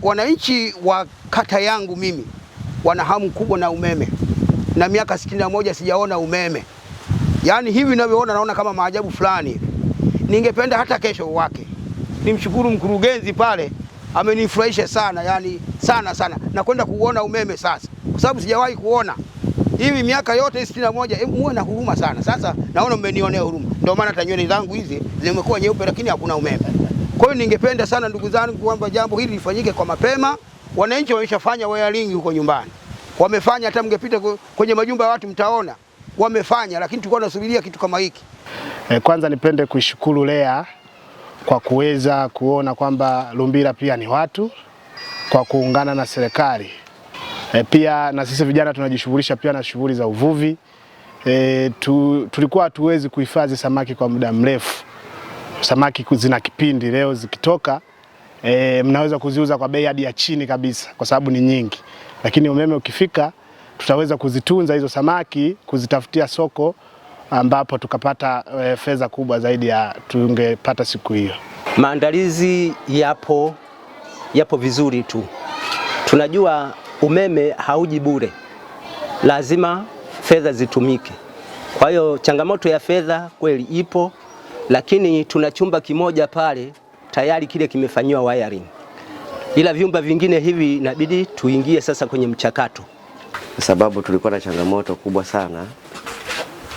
Wananchi wa kata yangu mimi wana hamu kubwa na umeme, na miaka 61 sijaona umeme. Yaani hivi ninavyoona naona kama maajabu fulani. Ningependa hata kesho wake. Nimshukuru mkurugenzi pale, amenifurahisha sana, yani sana na kwenda kuona umeme sasa, kwa sababu sijawahi kuona hivi miaka yote 61. Muwe na huruma sana. Sasa naona mmenionea huruma, ndio maana hata nywele zangu hizi zimekuwa nyeupe, lakini hakuna umeme. Kwa hiyo ningependa sana ndugu zangu kwamba jambo hili lifanyike kwa mapema. Wananchi wameshafanya wiring huko nyumbani, wamefanya, hata mngepita kwenye majumba ya watu mtaona wamefanya, lakini tulikuwa tunasubiria kitu kama hiki. Kwanza nipende kuishukuru REA kwa kuweza kuona kwamba Lumbila pia ni watu, kwa kuungana na serikali. Pia na sisi vijana tunajishughulisha pia na shughuli za uvuvi. Tulikuwa hatuwezi kuhifadhi samaki kwa muda mrefu. Samaki zina kipindi, leo zikitoka mnaweza kuziuza kwa bei hadi ya chini kabisa kwa sababu ni nyingi. Lakini umeme ukifika tutaweza kuzitunza hizo samaki, kuzitafutia soko ambapo tukapata fedha kubwa zaidi ya tungepata siku hiyo. Maandalizi yapo vizuri tu. Tunajua umeme hauji bure, lazima fedha zitumike. Kwa hiyo changamoto ya fedha kweli ipo, lakini tuna chumba kimoja pale tayari kile kimefanywa wiring, ila vyumba vingine hivi inabidi tuingie sasa kwenye mchakato, kwa sababu tulikuwa na changamoto kubwa sana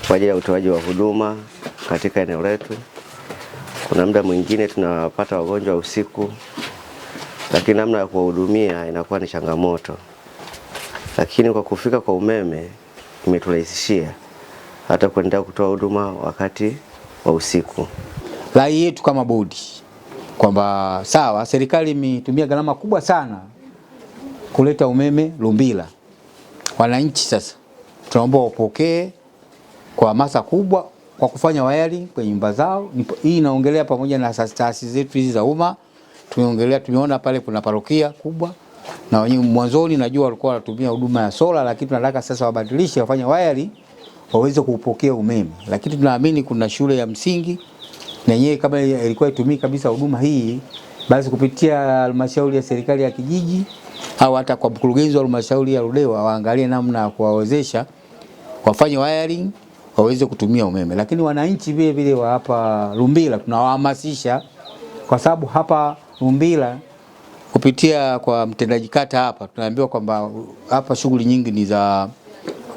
kwa ajili ya utoaji wa huduma katika eneo letu. Kuna muda mwingine tunapata wagonjwa usiku, lakini namna ya kuwahudumia inakuwa ni changamoto. Lakini kwa kufika kwa umeme imeturahisishia hata kuendelea kutoa huduma wakati wa usiku. Rai yetu kama bodi kwamba sawa, serikali imetumia gharama kubwa sana kuleta umeme Lumbila. Wananchi sasa tunaomba wapokee kwa hamasa kubwa kwa kufanya wiring kwenye nyumba zao. Hii inaongelea pamoja na taasisi zetu hizi za umma. Tumeona pale kuna parokia kubwa, na wenyewe mwanzoni najua walikuwa wanatumia huduma ya sola, lakini tunataka sasa wabadilishe, wafanye wiring waweze kupokea umeme. Lakini tunaamini kuna shule ya msingi na yenyewe kama ilikuwa itumii kabisa huduma hii, basi kupitia halmashauri ya serikali ya kijiji au hata kwa mkurugenzi wa halmashauri ya Ludewa waangalie namna ya kuwawezesha wafanye wiring waweze kutumia umeme. Lakini wananchi vile vile wa hapa Lumbila tunawahamasisha, kwa sababu hapa Lumbila kupitia kwa mtendaji kata hapa tunaambiwa kwamba hapa shughuli nyingi ni za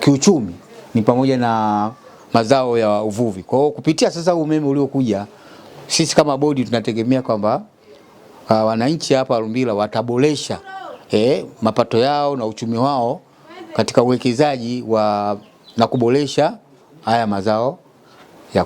kiuchumi, ni pamoja na mazao ya uvuvi. Kwa hiyo kupitia sasa umeme uliokuja, sisi kama bodi tunategemea kwamba wananchi hapa Lumbila wataboresha mapato yao na uchumi wao katika uwekezaji na kuboresha haya mazao